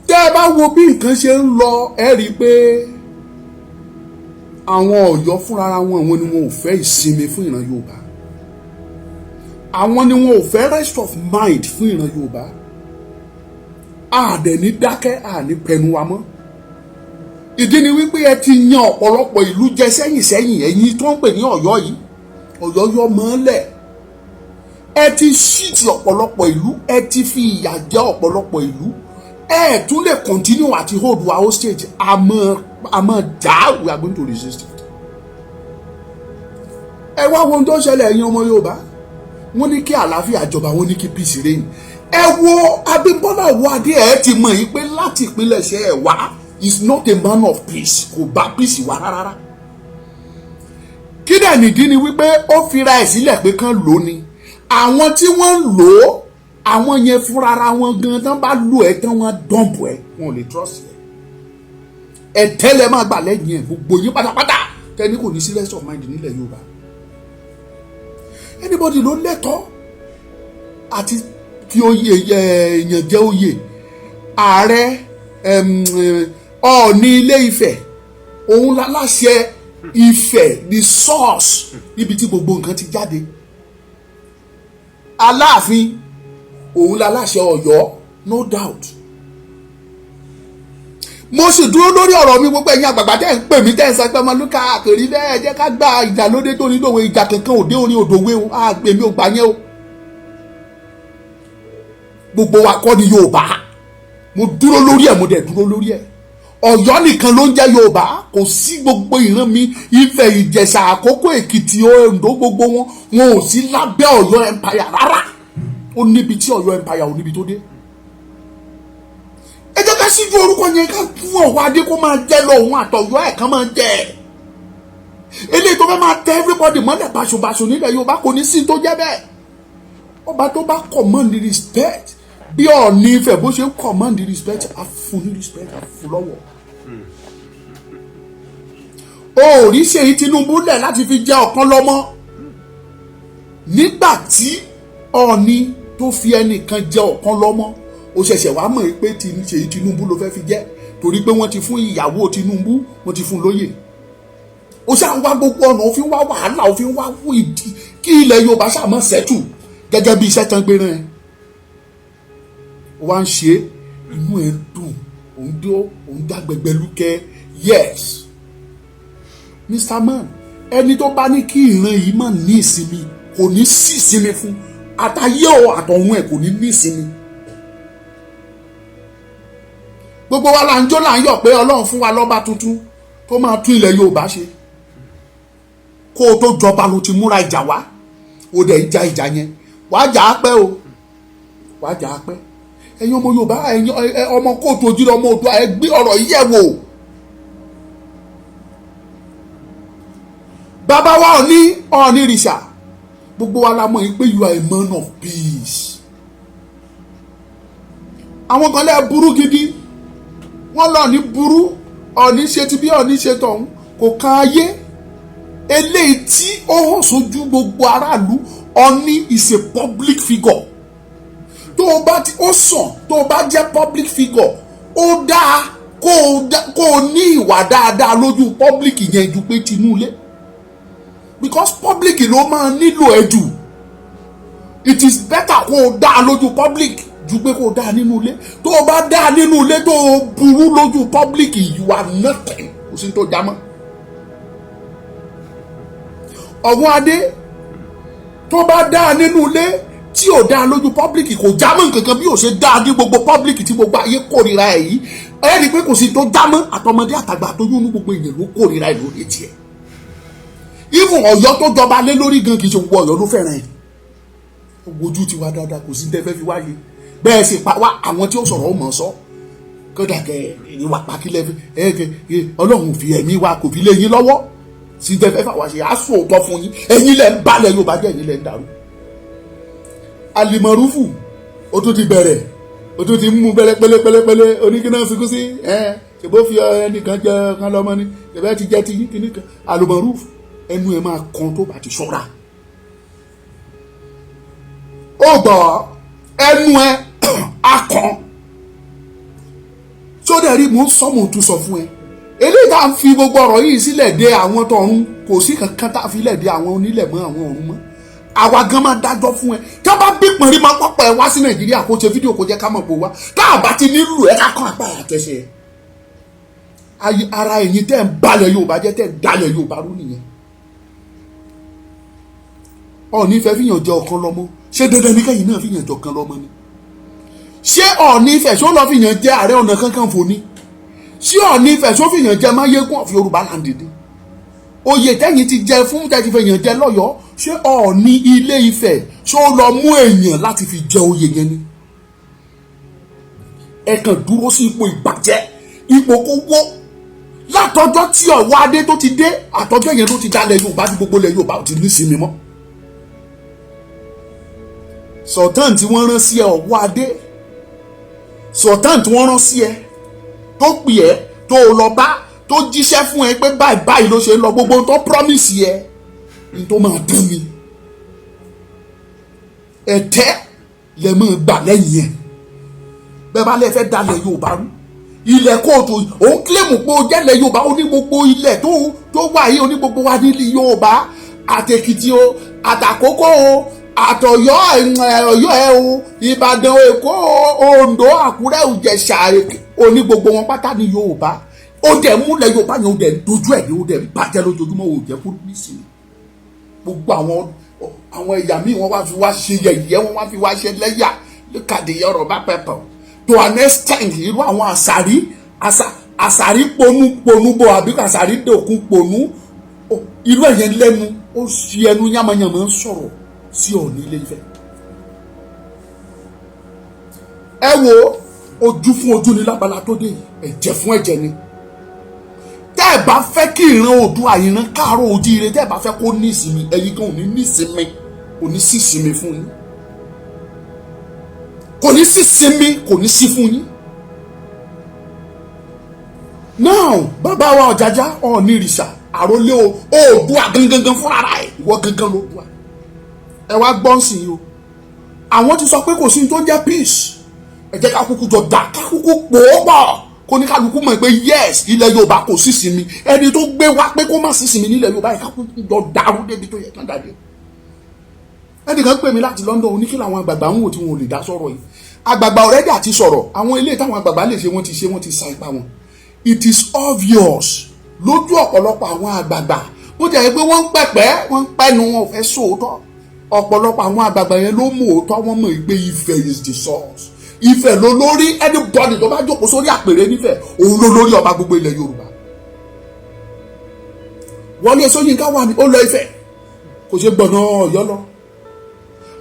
tẹ́ ẹ bá wo bí nǹkan ṣe ń lọ ẹ rí i pé àwọn Ọ̀yọ́ fúnra wọn àwọn ni wọn ò fẹ́ ìsinmi fún ìran Yorùbá àwọn ni wọn ò fẹ́ rest of mind fún ìran Yorùbá àdẹ̀ ní dákẹ́ àní pẹnu wa mọ́ ìdí ni wípé ẹ ti yan ọ̀pọ̀lọpọ̀ ìlú jẹ sẹ́yìn ẹ̀yin tó ń pè ní Ọ̀yọ́ yìí Ọ̀yọ́ yọ mọ́lẹ̀ ẹ ti ṣíìtì ọ̀pọ̀lọpọ̀ ìlú ẹ ti fi ìyà jẹ ọ̀pọ̀lọpọ̀ ìlú ẹ tún lè continue àti hold wa hostage àmọ́ dá we are going to resist it. Ẹ wá wo ohun tó ṣẹlẹ̀ ẹ̀yin ọmọ Yorùbá wọ́n ní kí àlàáfíà jọba wọ́n ní kí peace reign ẹ wo Abímbọ́lá Owoade ẹ ti mọ̀ yìí pé láti ìpínlẹ̀ṣẹ̀ ẹ̀ wá is not a man of peace kò bá peace wá rárá. Kí dẹ̀ nìdí ni wípé ó fira ẹ̀ sílẹ̀ pé kán lò ní àwọn tí wọ́n ń lò ó àwọn yẹn fúnra ara wọn gan tán bá lò ẹ tán wọn dọ̀mpù ẹ wọn ò lè trust ẹ tẹ́lẹ̀ máa gbà lẹ́yìn ẹ gbogbo yín pátápátá tẹ́ni kò ní sí rest of mind nílẹ̀ Yorùbá anybody ló lẹ́tọ̀ọ́ àti fi oyè èèyàn jẹ́ oyè ààrẹ Ọọ̀ni Ilé Ifẹ̀ òun láṣẹ Ifẹ̀ the source níbi tí gbogbo nǹkan ti jáde. Aláàfin òun láláṣẹ Ọ̀yọ́, no doubt. Mo sì dúró lórí ọ̀rọ̀ mi, gbogbo ẹ̀yin àgbàgbà tẹ́ ń pè mí tẹ́ ń sọ pé Omoluka àkèrè bẹ́ẹ̀ jẹ́ ká gba ìjà lóde tó ní lòwe, ìjà kankan òde orin òdòwe o, àgbè mi ò gbà yẹn o. Gbogbo wa kọ́ ni Yorùbá, mo dúró lórí ẹ̀, mo dẹ̀ dúró lórí ẹ̀. Ọ̀yọ́ nìkan ló ń jẹ́ Yorùbá, kò sí gbogbo ìran mi, Ifẹ̀, Ìjẹ̀ṣà, Àkókò, Èkìtì, Oǹdó, gbogbo wọn ò sí lábẹ́ Ọ̀yọ́ empire rárá. Ó níbi tí Ọ̀yọ́ empire ò níbi tó dé. Ẹ jẹ́ ká síjú orúkọ yẹn ká fún Owoade kó máa jẹ́ lọ, òun àtọ̀yọ́ ẹ̀ kan máa jẹ́. Eléyìí tó fẹ́ máa tẹ everybody mọ́lẹ̀ báṣubàṣu nílẹ̀ Yorùbá kò ní sí tó jẹ́ bẹ́ẹ̀. Ọba tó bá command respect, bí Ọọ̀ni Ifẹ̀ bó ṣe ń command respect, a fún ní respect, a fún lọ́wọ́. O ò rí Seyi Tinubu lẹ̀ láti fi jẹ́ ọ̀kan lọ́mọ. Nígbà tí Ọọ̀ni tó fi ẹnìkan jẹ́ ọ̀kan lọ́mọ, ó ṣẹ̀ṣẹ̀ wá mọ̀ pé Seyi Tinubu ló fẹ́ fi jẹ́, torí pé wọ́n ti fún ìyàwó Tinubu, wọ́n ti fún lóyè. Ó ṣáà ń wá gbogbo ọ̀nà, ó fi ń wá wàhálà, ó fi ń wá ìdí kí ilẹ̀ Yorùbá ṣáà mọ̀ sẹ́tù gẹ́gẹ́ bí iṣẹ́ tán gbé rán ẹ. Ó wá ń ṣe inú ẹ̀ dùn, òun dá gbẹgbẹ lúkẹ́. Yes, Mr. Man, ẹni tó bá ní kí ìran yìí má ní ìsinmi kò ní sí ìsinmi fún, àtayé o àtọ̀run ẹ̀ kò ní ní ìsinmi. Gbogbo wa là ń jó là ń yọ̀ pé Ọlọ́run fún wa lọ́ba tuntun tó máa tún ilẹ̀ Yorùbá ṣe. Kó o tó jọba ló ti múra ìjà wá, ó dẹ̀ ìjà yẹn wàá jà á pẹ́ o, wàá jà á pẹ́. Ẹ̀yin ọmọ Yorùbá, ẹ̀yin ọmọ kóòtù òjìrì, ọmọ Oòduà, ẹ gbé ọ̀rọ̀ yìí yẹ̀ wò. Bàbá wa Ọọ̀ni rìṣà, gbogbo wa la mọ̀ yìí pé you are a man of peace. Àwọn kan lẹ́ burú gidi, wọ́n lọ ní burú, Ọọ̀ni ṣe ti bí Ọọ̀ni ṣe tọ̀hún, kò kan ayé. Eléyìí tí ó hàn sójú gbogbo aráàlú, Ọọ̀ni is a public figure. Tó o bá ti ó sàn, tó o bá jẹ́ public figure, ó dáa kó o ní ìwà dáadáa lójú public yẹn ju pé tinúlé, because public ló máa nílò ẹ jù. It is better kó o dáa lójú public ju pé kó o dáa nínú ilé. Tó o bá dáa nínú ilé tó o burú lójú public, you are nothing, kò sí tó jámọ́. Owoade tó bá dáa nínú ilé tí ò dáa lójú public kò jámọ́ nǹkankan bí ò ṣe dáa ní gbogbo public tí gbogbo ayé kórìíra ẹ̀ yìí. Ẹ rí i pé kò sí tó jámọ́, àtọmọdé àtàgbà àtọyún ní gbogbo èèyàn ló kórìíra ẹ̀ lórí tiẹ̀. Even Ọ̀yọ́ tó jọba lé lórí gan kì í ṣe gbogbo Ọ̀yọ́ ló fẹ́ràn ẹ̀. Ojú ti wá dáadáa, kò sí tẹ́fẹ́ fi wáyé. Bẹ́ẹ̀ sì pa wá àwọn tí ó sọ̀rọ̀ ó mọ̀ sọ. Kódà kẹ ẹ̀yin wà pákílẹ̀ Ọlọ́run fi ẹ̀mí wa kò fi lé yín lọ́wọ́. Sí tẹ́fẹ́ fà wá ṣe àásù òótọ́ fún yín. Ẹ̀yin lẹ̀ ń balẹ̀ Yorùbá jẹ́, ẹ̀yin lẹ̀ ń dàrú. Alimorufu ó tún ti bẹ̀rẹ̀, ó tún ti mú pẹ̀lẹ́pẹ̀lẹ́ oníkíná fikún sí ṣèbó fi ẹnìkan jẹ kan lọ́mọ ní ṣèbẹ́ ti jẹ́ ti yín kíní kan. Alimorufu ẹnu ẹ máa kan tó bá ti ṣọ́ra. Ó gbọ́ ẹnu ẹ akàn. Sódẹ̀ rí, mò ń sọ, mò ń tún sọ fún ẹ. Eléyìí tá à ń fi gbogbo ọ̀rọ̀ yìí sílẹ̀ dé àwọn tọ̀run, kò sí kankan tá a fi lẹ̀ dé àwọn onílẹ̀ mọ́ àwọn ọ̀run mọ́. Àwa gan máa dájọ́ fún ẹ. Tí a bá bí pọ̀nrín máa pọ̀pọ̀ ẹ wá sí Nàìjíríà kó ṣe fídíò kó jẹ́ ká mọ̀ pé wá. Tá a bá ti nílùú ẹ ká kàn apá àtẹ̀ṣe. Ara ẹ̀yin tẹ́ ń balẹ̀ Yorùbá jẹ́, tẹ́ ń dalẹ̀ Yorùbá rú nìyẹn. Ọọ̀ni Ifẹ̀ fìyàn jẹ ọ̀kan lọ́mọ, ṣé dandan ní kẹ́yìn náà fìyàn jẹ ọ̀kan lọ́mọ ni? Ṣé Ọọ̀ni Ifẹ̀ ṣó lọ fìyàn jẹ Ààrẹ Ọ̀nà Kakanfò ni? Ṣé Ọọ̀ni Ifẹ̀ ṣó fìyàn jẹ Máyégún of Yorùbá land ni? Oyè tẹ́yìn ti jẹ fún tẹ́yìn fìyàn jẹ lọ́yọ̀ọ́, ṣé Ọọ̀ni Ilé Ifẹ̀ ṣó lọ mú èèyàn láti fi jẹ oyè yẹn ni? Ẹ kàn dúró sí ipò ìbàjẹ́, ipò kówó. Látọjọ́ tí Owoade tó ti dé, àtọjọ́ yẹn tó ti dalẹ̀ Yorùbá tí gbogbo ilẹ̀ Yorùbá ò ti ní sinmi mọ́. Sultan tí wọ́n rán sí ẹ Owoade, Sultan tí wọ́n rán sí ẹ tó pè ẹ́ tó lọ bá tó jíṣẹ́ fún ẹ pé báyìí báyìí ló ṣe ń lọ, gbogbo tó promise ẹ ní tó máa dán mi. Ẹ̀tẹ́ lẹ máa gbà lẹ́yìn ẹ̀. Bẹ́ẹ̀ bá lè fẹ́ dalẹ̀ Yorùbá rú, ilẹ̀ kóòtù òun kílèmù pé ó jẹ́lẹ̀ Yorùbá ó ní gbogbo ilẹ̀ tó wà yìí ó ní gbogbo wa nílẹ̀ Yorùbá àtèkìtì o àtàkókò o àtọ̀yọ́ Ọ̀yọ́ ẹ o Ìbàdàn Èkó Oǹdó Àkúrẹ́ Ìjẹ̀ṣà ó ní gbogbo wọn pátá ní Yorùbá ó dẹ̀ múlẹ̀ Yorùbá yẹn ó dẹ̀ dojú ẹ̀ ní ó dẹ̀ bàjẹ́ lójoojúmọ́ ó jẹ́ kó nísìnyí gbogbo àwọn ẹ̀yà míì wọ́n wá fi wá ṣe yẹ̀yẹ́ wọ́n wá fi wá ṣe lẹ́yà lókàdé Yorùbá people to an extent irú àwọn àṣàrí ponú bò àbí àṣàrí dòkun ponú irú ẹ̀yẹn lẹ́nu ó ṣi ẹnu yánmayànmọ́ ń sọ̀rọ̀ sí Ọọ̀ni Ilé Ifẹ̀. ẹ wo ojú fún ojú ni lábala tó dé ẹ̀jẹ̀ fún ẹ̀jẹ̀ ni tẹ́ ẹ bá fẹ́ kí ìran Oòduà ìran Káàárọ̀ Oòjíire tẹ́ ẹ bá fẹ́ kó ní ìsinmi ẹ̀yin kan ò ní ní ìsinmi kò ní sí ìsinmi fún yín kò ní sí ìsinmi kò ní sí fún yín. now bàbá wa Ọ̀jájá Ọọ̀ni ìrìṣà àrólé Oòduà gangan fúnra ẹ̀ ìwọ gangan l'Oòduà ẹ wá gbọ́n sí i o àwọn ti sọ pé kò sí ní tó jẹ́ peace ẹ jẹ́ ká kúkú jọ dà ká kúkú pòópọ̀ kó ní kálukú mọ̀ pé yes ilẹ̀ Yorùbá kò sí sinmi ẹni tó gbé wá pé kó má sí sinmi nílẹ̀ Yorùbá yìí ká kúkú jọ dàrú débi tó yẹ kán dàdé. ẹnìkan pè mí láti London ó ní kí làwọn àgbààgbà ń wò tí wọn ò lè dá sọ̀rọ̀ yìí àgbààgbà already àti sọ̀rọ̀ àwọn ilé táwọn àgbààgbà lè ṣe wọ́n ti sa ipá wọn. it is obvious lójú ọ̀pọ̀lọpọ̀ àwọn àgbààgbà bó jẹ́ pé wọ́n ń pẹ̀pẹ́ wọ́n ń pẹ́nu wọn ò fẹ́ sóòótọ́ ọ̀pọ̀lọpọ̀ àwọn àgbààgbà yẹn ló mú òótọ́ wọn mọ̀ pé Ifẹ̀ is the source Ifẹ̀ ló lórí anybody tó bá jókòó sórí àpèrè nífẹ̀ òun ló lórí ọba gbogbo ilẹ̀ Yorùbá. Wọlé Ṣóyínká wà ní ó lọ Ifẹ̀ kò ṣe gbọ̀nà Ọ̀yọ́ lọ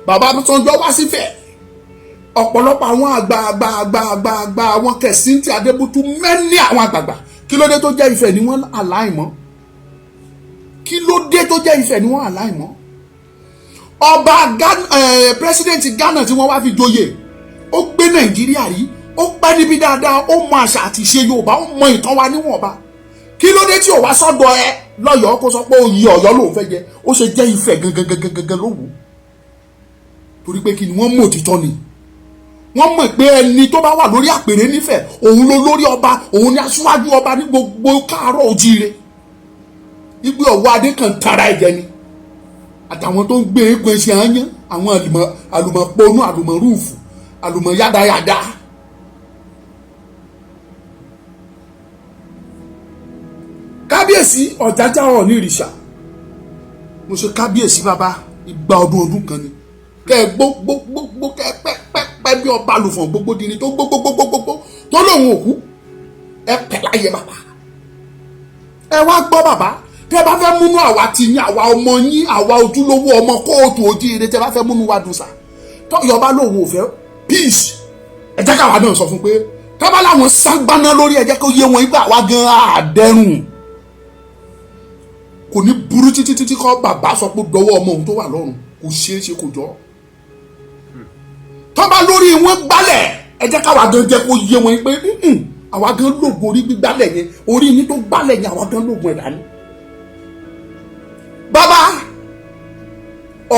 bàbá Sanjọ́ wá sífẹ̀ ọ̀pọ̀lọpọ̀ àwọn àgbà àwọn Kẹ̀sìntì Adébútú mẹ́ni àwọn àgbààgbà kí ló dé tó jẹ́ Ifẹ̀ ni wọ́n aláìmọ́ kí ló dé tó jẹ́ Ifẹ̀ ni wọ́n aláìmọ́ ọba pírẹsidẹ́ǹtì Ghana tí wọ́n wá fi joyè ó gbé Nàìjíríà rí ó pẹ́ níbi dáadáa ó mọ àṣà àti ìṣe Yorùbá ó mọ ìtàn wa níwọ̀nba kí ló dé tí ò wá sọ́dọ̀ ẹ lọ́yọ̀ọ́ kó sọ pé oyè Ọ̀yọ́ lòun fẹ́ jẹ ó ṣe jẹ́ Ifẹ̀ gangan ló wù torí pé kí ni wọ́n mọ̀ òtítọ́ ni wọ́n mọ̀ pé ẹni tó bá wà lórí àpèrè nífẹ̀ òun ló lórí ọba òun ni aṣáájú ọba ní gbogbo Káàárọ̀ Oòjíire igbe Owoade kan tara ẹ̀jẹ̀ ni àtàwọn tó ń gbé egun ẹṣin àyàn àwọn àlùmọ̀pọ̀nù àlùmọ̀rúùfù àlùmọ̀ yádayàdá. kábíyèsí Ọ̀jájá Ọọ̀ni ìrìṣà mo ṣe kábíyèsí bàbá ìgbà ọdún kan ni kẹ gbogbo kẹ pẹ bí ọba àlùfọ̀n gbogbo dìní tó gbogbo tó lóun òkú ẹ pẹ láyé bàbá ẹ wá gbọ́ bàbá tẹ bá fẹ́ múnú àwa ti yín àwa ọmọ yín àwa ojúlówó ọmọ kóòtù Oòjíire tẹ bá fẹ́ múnú wa dùn sà tọ́yọ̀ bá lóun ò fẹ́ peace ẹ jẹ́ káwa náà sọ fún pé tọ́ba láwọn ságbáná lórí ẹ jẹ́ kó yé wọn yípa àwa gan àdẹ́rùn kò ní burú títí kọ́ bàbá sọ pé dọwọ́ ọmọ òun tó wà lọ́rùn kò ṣeé ṣe kò jọ tọ́ba lórí wọn gbálẹ̀ ẹ jẹ́ káwa gan jẹ́ kó yé wọn pé àwa gan lóògùn orí gbígbálẹ̀ yẹn orí yín tó gbálẹ̀ yẹn àwa gan lóògùn ẹ̀dá ni. bàbá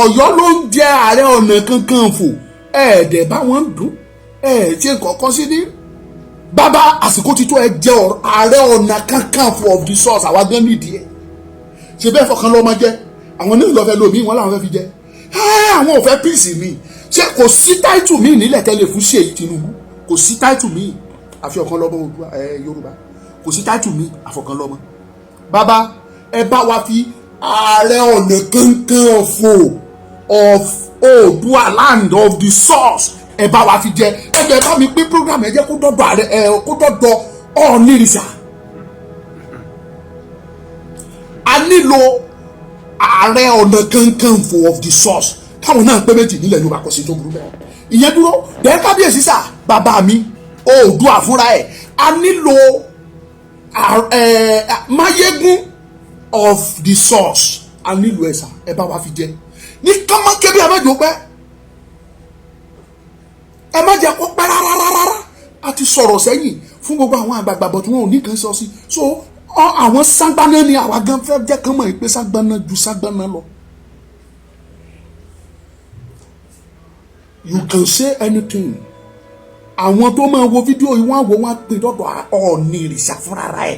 Ọ̀yọ́ ló ń jẹ Ààrẹ Ọ̀nà Kakanfò ẹ̀ẹ́dẹ̀ bá wọn dùn ṣe kọ̀ọ̀kan sí ní. bàbá àsìkò títú ẹ jẹ Ààrẹ Ọ̀nà Kakanfò of the source àwa gan nídìí ẹ ṣe bẹ́ẹ̀ fọkàn lọ́mọ jẹ́ àwọn nílùú lọ́fẹ́ lómi wọn làwọn fẹ́ fi jẹ́ àwọn ò fẹ́ píìsì mi ṣé kò sí táìtù mi nílẹ̀ tẹ́lẹ̀ fún Seyi Tinubu kò sí táìtù mi àfi ọ̀kan lọ́mọ Yorùbá kò sí táìtù mi àfọ̀kan lọ́mọ. bàbá ẹ bá wa fi Ààrẹ Ọ̀nà Kakanfò of Oòduà land of the source ẹ bá wa fi jẹ ẹgbẹ́ bá mi pín program ẹ jẹ́ kó dọ́dọ̀ Ààrẹ kó dọ́dọ̀ Ọọ̀ni ìrìṣà. a nílò Ààrẹ Ọ̀nà Kakanfò of the source káwọn náà pé méjì nílẹ̀ Yorùbá kò sí tó burú bẹ́ẹ̀ ìyẹn dúró dẹ́ kábíyèsí sà bàbá mi Oòduà fúnra ẹ̀ a nílò Máyégún of the source a nílò ẹ̀ sà ẹ bá wa fi jẹ ní kọ́mọ́kébí ẹ má jò pẹ́ ẹ má jẹ́ kó pẹ́ rárá a ti sọ̀rọ̀ sẹ́yìn fún gbogbo àwọn àgbààgbà bọ̀ tí wọ́n ò ní kan sọ sí so àwọn ságbáná ni àwa gan fẹ́ jẹ́ kán mọ̀ pé ságbáná ju ságbáná lọ. You can say anything àwọn tó máa wo fídíò yìí wọ́n á wo wọ́n á pè dọ́dọ̀ Ọọ̀ni ìrìṣà fúnra ẹ̀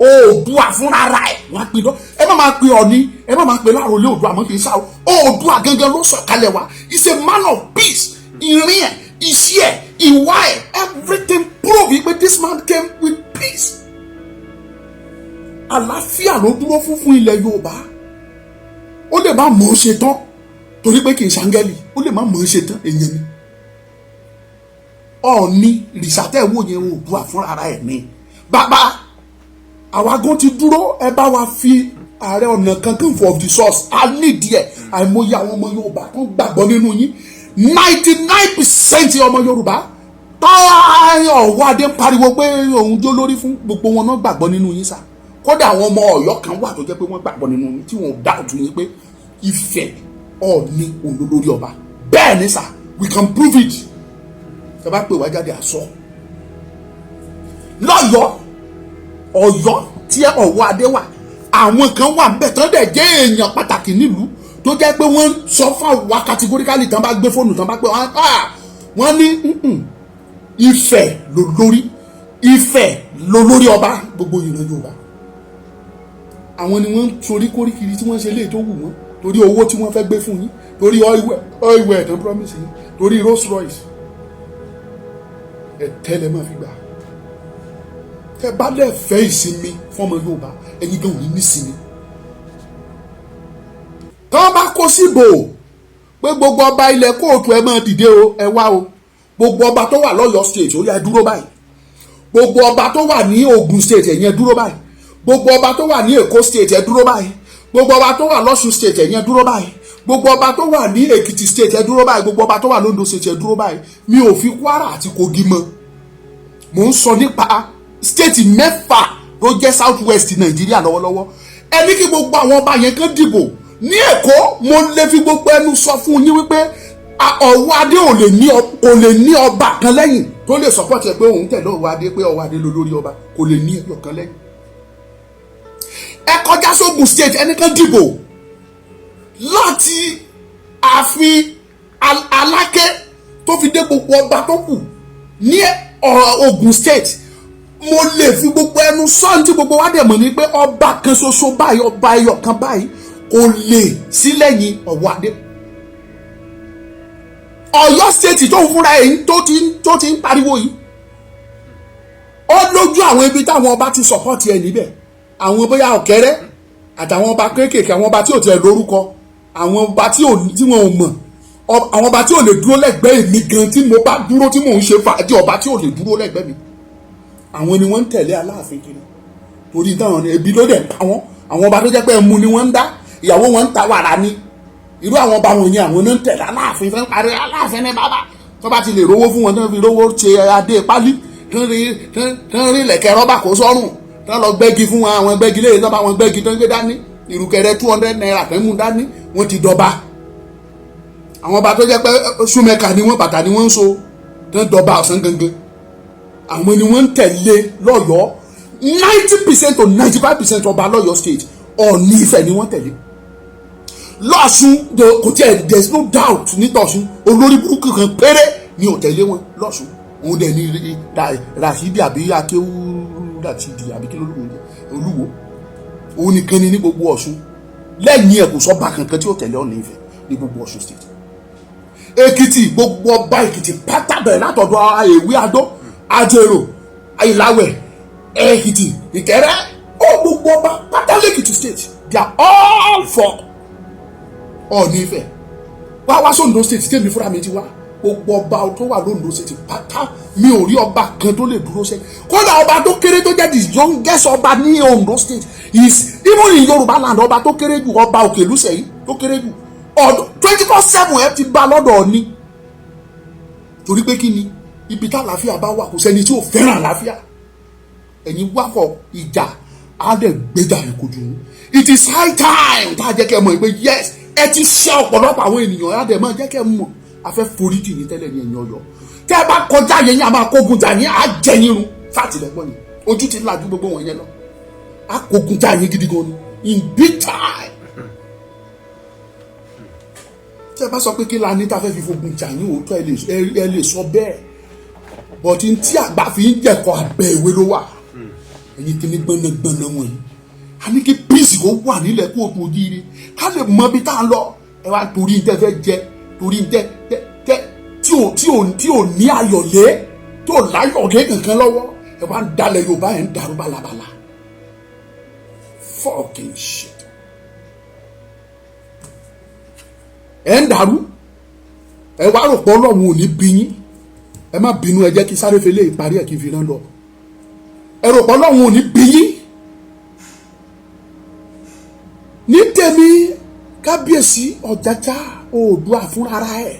Oòduà fúnra ẹ̀ wọ́n á pè dọ́ ẹ má máa pè Ọọ̀ni ẹ má máa pè Láròlé Oòduà àmọ́ kì í sáà Oòduà gangan ló sọ̀kalẹ̀ wá he's a man of peace ìrìn ẹ̀ iṣẹ́ ẹ̀ ìwà ẹ̀ everything prove pé this man came with peace àlàáfíà ló dúró fún ilẹ̀ Yorùbá ó lè má mọ̀ ọ́ ṣe tán torí pé kì í ṣàǹgẹ́lì ó lè má mọ̀ ọ́ ṣe tán èèyàn ni Ọọ̀ni rìṣàtẹ̀ wò yẹn Oòduà fúnra ẹ̀ ní bàbá àwa gan ti dúró ẹ bá wa fi Ààrẹ Ọ̀nà Kakanfò of the source a nídìí ẹ̀ àìmọye àwọn ọmọ Yorùbá tó gbàgbọ́ nínú yín 99% ọmọ Yorùbá táyọ̀ Owoade ń pariwo pé òun jó lórí fún gbogbo wọn náà gbàgbọ́ nínú yín sá kódà àwọn ọmọ Ọ̀yọ́ kan wà tó jẹ́ pé wọ́n gbàgbọ́ nínú yín tí wọ́n dá òtún yín pé Ifẹ̀ Ọọ̀ni òun ló lórí ọba bẹ́ẹ̀ ni sá we can prove it tẹ́ bá pè wá jáde àsọ lọ́yọ̀ọ́ Ọ̀yọ́ tí Owoade wà àwọn kan wà níbẹ̀ tán dẹ̀ jẹ́ èèyàn pàtàkì nílùú tó jẹ́ pé wọ́n sọ fún wa categorically tán bá gbé fóònù tán bá pé wọ́n ní Ifẹ̀ ló lórí Ifẹ̀ ló lórí ọba gbogbo ìran Yorùbá àwọn ni wọ́n ń torí kórìkiri tí wọ́n ṣe léè tó wù wọ́n torí owó tí wọ́n fẹ́ gbé fún yín torí oil well tán promise yín torí Rolls Royce ẹ̀tẹ́lẹ̀ máa fi gbà tẹ́ bá lè fẹ́ ìsinmi fọ́mọ Yorùbá ẹ̀yin gan ò ní nísinmi tọ́ bá kó síbò pé gbogbo ọba ilẹ̀ kóòtù ẹ máa dìde o ẹ wá o gbogbo ọba tó wà lọ́yọ̀ state ó yá dúró báyìí gbogbo ọba tó wà ní Ògùn state ẹ̀yẹn dúró báyìí gbogbo ọba tó wà ní Èkó state ẹ dúró báyìí gbogbo ọba tó wà lọ́ṣun state ẹ̀yẹn dúró báyìí gbogbo ọba tó wà ní Èkìtì state ẹ dúró báyìí gbogbo ọba tó wà lóńdó state ẹ dúró báyìí mi ò fi Kwara àti Kogi mọ́ mò ń sọ nípa state mẹ́fà tó jẹ́ south west Nàìjíríà lọ́wọ́lọ́wọ́ ẹni kí gbogbo àwọn ọba yẹn kàn dìbò ní Èkó mo lè fi gbogbo ẹnu sọ fún yín wípé Owoade ò lè ní ọba kan lẹ́yìn tó lè support ẹ pé òun tẹ̀lé Owoade pé Owoade ló lórí ọba kò lè ní ẹyọ kan lẹ́yìn ẹ kọjá sógun state ẹnìkan dìbò láti ààfin Aláké tó fi dé gbogbo ọba tó kù ní Ògùn state mo lè fi gbogbo ẹnu sọ́ọ̀n tí gbogbo wa dẹ̀ mọ̀ ní pé ọba kan ṣoṣo báyìí ọba ẹyọ kan báyìí kò lè sí lẹ́yìn Owoade Ọ̀yọ́ state tó ń fúnra ẹ̀yìn tó ti ń pariwo yìí ó lójú àwọn ibi táwọn ọba ti support ẹ níbẹ̀ àwọn bóyá Ọ̀kẹ́rẹ́ àtàwọn ọba kéékèèké àwọn ọba tí ò tiẹ̀ lórúkọ àwọn ọba tí wọn ò mọ̀ àwọn ọba tí ò lè dúró lẹ́gbẹ̀ẹ́ mi gan tí mo bá dúró tí mò ń ṣe fàájì ọba tí ò lè dúró lẹ́gbẹ̀ẹ́ mi àwọn ni wọ́n ń tẹ̀lé Aláàfin kiri torí táwọn ẹbí ló dẹ̀ pa wọ́n àwọn ọba tó jẹ́ pé ẹmu ni wọ́n ń dá ìyàwó wọn ń ta wàrà ni irú àwọn ọba wọn yẹn àwọn náà ń tẹ̀lé Aláàfin fẹ́ parí Aláàfin ní bàbá tó bá ti lè rówó fún wọn tó fi rówó ṣe adé pálí tó ń rí lẹ̀kẹ̀ rọ́bà kó sọ́rùn tó ń lọ gbẹ́gi fún wọn àwọn gbẹ́gi léyìn tó bá wọn gbẹ́gi tó ń gbé dání ìrùkẹ̀rẹ̀ 200 naira tó ń mú dání wọ́n ti dọba àwọn ọba tó jẹ́ pé ṣúmẹ́kà ni wọ́n bàtà ni wọ́n ń so tó ń dọba ọ̀sán gangan àwọn ni wọ́n ń tẹ̀lé lọ́yọ̀ọ́ 90% to 95% ọba lọ́yọ̀ọ́ state Ọọ̀ni Ifẹ̀ ni wọ́n tẹ̀lé lọ́ṣun kò tiẹ̀ there is no doubt nítọ̀ṣun olórí burúkú kan péré ni ò tẹ̀lé wọn lọ́ṣun òun dẹ̀ ní Rashidi àbí Akéwú Rashidi àbí kí ló lóun jẹ́ Olúwo òun nìkan ni ní gbogbo Ọ̀ṣun lẹ́yìn ẹ̀ kò sọ́ba kankan tí ó tẹ̀lé Ọọ̀ni Ifẹ̀ ní gbogbo Ọ̀ṣun state Èkìtì gbogbo ọba Èkìtì pátá bẹ̀rẹ̀ látọ̀dọ̀ Ewé Adó Ajérò Ìlàwẹ̀ Èkìtì Ìkẹrẹ́ gbogbo ọba pátá lẹ́kìtì state they are all for Ọọ̀ni Ifẹ̀ wá sóńdó state tèmi fúnra mi ti wá gbogbo ọba tó wà lóńdó state pátá mi ò rí ọba kan tó lè dúró sẹ́ kódà ọba tó kéré tó jẹ́ the youngest ọba ní Ondo state is even in Yorùbá land ọba tó kéré jù ọba Òkèlúṣẹ̀ yìí tó kéré jù ọdún 24/7 ẹ ti bá lọ́dọ̀ Ọọ̀ni torí pé kí ni ibi tá àlàáfíà bá wà kò sẹ́ni tí ò fẹ́ràn àlàáfíà ẹ̀yin wákọ̀ ìjà á dẹ̀ gbéjà rẹ̀ kojú it is high time tá a jẹ́ kẹ́ mọ̀ pé yes ẹ ti ṣe ọ̀pọ̀lọpọ̀ àwọn ènìyàn á dẹ̀ máa jẹ́ kẹ́ mọ̀ afẹ́ foríjì ní tẹ́lẹ̀ ní ẹ̀yìn Ọ̀yọ́ tẹ́ ẹ bá kọjá yẹn a máa kógun jà yín á jẹ yín run fàtìlẹ́gbọ́n yìí ojú ti lajú gbogbo wọn yẹn lọ á kógun jà yín gidi gan ni in big time tẹ́ ẹ bá sọ pé kí la ní tá a fẹ́ fi fogun jà yín òótọ́ ẹ lè sọ bẹ́ẹ̀ bọ̀tí tí àgbà fi ń jẹ̀kọ́ abẹ́ ìwé ló wà ẹ̀yin kìíní gbọ́nàgbọ́nà wọ̀nyí a ní kí píìsì kó wà nílẹ̀ kó o tó jíire ká lè mọ bí tá a lọ ẹ wá torí tẹ fẹ́ jẹ torí tẹ tí ò ní ayọ̀lé tí ò láyọ̀lé kankan lọ́wọ́ ẹ wá ń dalẹ̀ Yorùbá ẹ̀ ń darú balabala fucking shit ẹ̀ ń darú ẹ wá rò pé Ọlọ́run ò ní bí yín ẹ má bínú ẹ jẹ́ kí sáré fele ìparí ẹ̀ kí n fi rán lọ ẹ rò pé Ọlọ́run ò ní bí yín ní tèmi kábíyèsí Ọ̀jájá Oòduà fúnra ẹ̀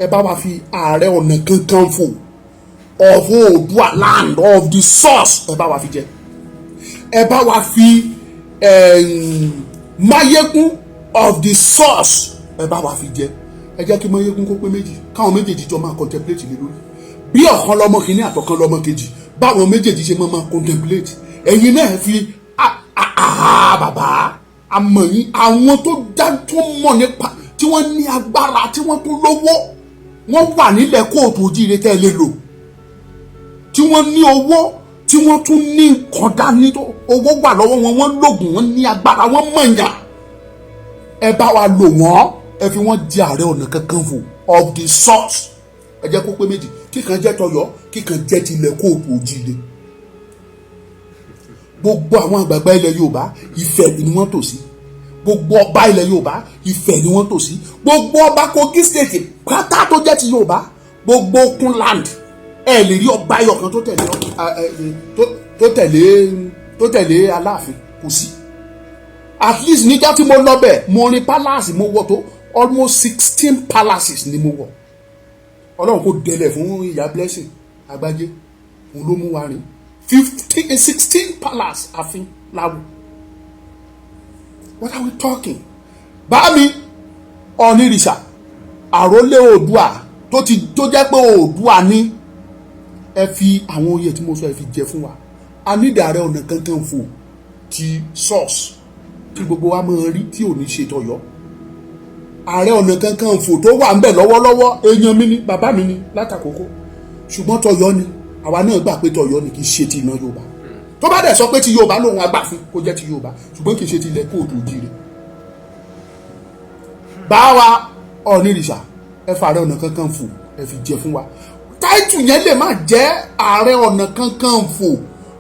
ẹ bá wa fi Ààrẹ Ọ̀nà Kakanfò of Oòduà land of the source ẹ bá wa fi jẹ ẹ bá wa fi Máyégún of the source ẹ bá wa fi jẹ ẹ jẹ́ kí Máyégún kó pé méjì káwọn méjèèjì jọ máa contemplate lé lórí bí ọ̀kan lọ́mọ kìíní àtọ̀kan lọ́mọ kejì báwọn méjèèjì ṣe máa contemplate ẹ̀yin náà fi bàbá àmọ̀yìn àwọn tó mọ̀ nípa tí wọ́n ní agbára tí wọ́n tó lówó wọ́n wà nílẹ̀ kóòtù ojíire tẹ́ lè lò tí wọ́n ní owó tí wọ́n tún ní nǹkan dání tó owó wà lọ́wọ́ wọn wọ́n lògùn wọ́n ní agbára wọ́n mọ̀nyà ẹ bá wa lò wọ́n ẹ fi wọ́n jẹ Ààrẹ Ọ̀nà Kakanfò of the source ẹ jẹ́ kó pé méjì kíkan jẹ́ tọ̀yọ́ kíkan jẹ́ tilẹ̀ kóòtù ojíire gbogbo àwọn àgbààgbà ilẹ̀ Yorùbá Ifẹ̀ ni wọ́n tò sí gbogbo ọba ilẹ̀ Yorùbá Ifẹ̀ ni wọ́n tò sí gbogbo ọba Kogi state pátá tó jẹ́ ti Yorùbá gbogbo okun land ẹ lè rí ọba ẹyọkan tó tẹ̀lé Aláàfin kò sí at least níjọ́ tí mo lọ bẹ̀ mo rin palace mo wọ̀ tó almost 16 palaces ni mo wọ̀ Ọlọ́run kò délẹ̀ fún ìyá blessing Àgbájé òun ló mú wa rìn 16 palace àfin láwù. What are we talking? Báàmí Ọ̀nìrìṣà àrólé Oòduà tó jẹ́ pé Oòduà ní ẹ fi àwọn oyè tí mo sọ ẹ fi jẹ fún wa. A ní Ààrẹ Ọ̀nà Kakanfò ti source tí gbogbo wa máa rí tí ò ní ṣe tọ̀yọ́. Ààrẹ Ọ̀nà Kakanfò tó wà ń bẹ̀ lọ́wọ́lọ́wọ́ èèyàn mi ni bàbá mi ni látàkókò ṣùgbọ́n tọ̀yọ́ ni àwa náà gbà pé tọ̀yọ́ ni kì í ṣe ti iná Yorùbá tó bá dẹ̀ sọ pé ti Yorùbá lòun agbà fún kó jẹ́ ti Yorùbá ṣùgbọ́n kì í ṣe ti ilẹ̀ kóòtù ojíire. Báwa Ọ̀nìrìṣà ẹ fa Ààrẹ Ọ̀nà Kakanfò ẹ fi jẹ fún wa táìtù yẹn lè má jẹ́ Ààrẹ Ọ̀nà Kakanfò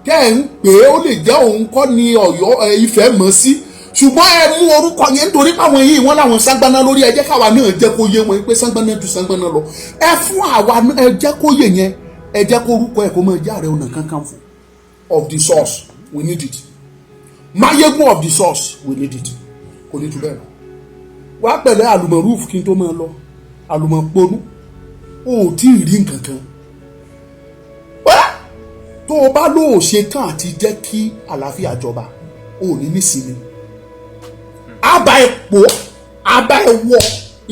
kẹ́ ẹ̀ ń pè é ó lè jẹ́ òun kọ́ ni Ọ̀yọ́ Ifẹ̀ mọ̀ sí ṣùgbọ́n ẹ mú orúkọ yẹn nítorí pàwọn yìí wọ́n láwọn Ṣàngbàná lórí ẹ jẹ́ káwa náà jẹ́ kó yé wọn pé Ṣàngbàná ju Ṣàngbàná lọ ẹ fún àwa ẹ jẹ́ kó yé yẹn ẹ jẹ́ kó orúkọ ẹ̀ kó máa jẹ́ Ààrẹ Ọ̀nà Kakanfò of the source we need it Máyégún of the source we need it kò ní tu bẹ́ẹ̀ lọ wá pẹ̀lẹ́ àlùmọ̀rúfù kí n tó máa lọ àlùmọ̀pọ̀nú ó tí ì rí nǹkan kan tó o bá lóò ṣe tán àti jẹ́ kí àlàáfíà jọba ó ní nísìnyí àbá epo àbá ẹwọ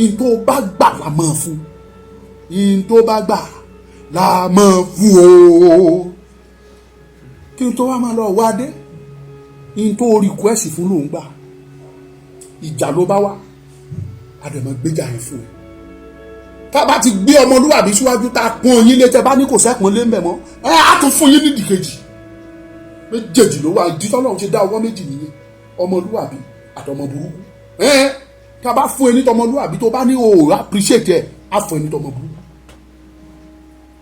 in tó bá gbà la máa fún in tó bá gbà la máa fún o kí n tó wá máa lọ Owoade in tó request fún lòún gbà ìjà ló bá wá àdèmọ gbéjà yẹn fún ẹ tá bá ti gbé ọmọlúwàbí síwájú tá a pọ́n yín létẹ bá ní kò sẹ́kùn lé mbẹ̀ mọ́ ẹ á tún fún yín nídìí kejì méjèèjì ló wà ìdí tọ́lọ́run ṣe dá ọwọ́ méjì nìyẹn ọmọlúwàbí àtọmọ burúkú tá bá fún ẹni tọmọlúwàbí tó bá ní o appreciate ẹ á fún ẹni tọmọ burúkú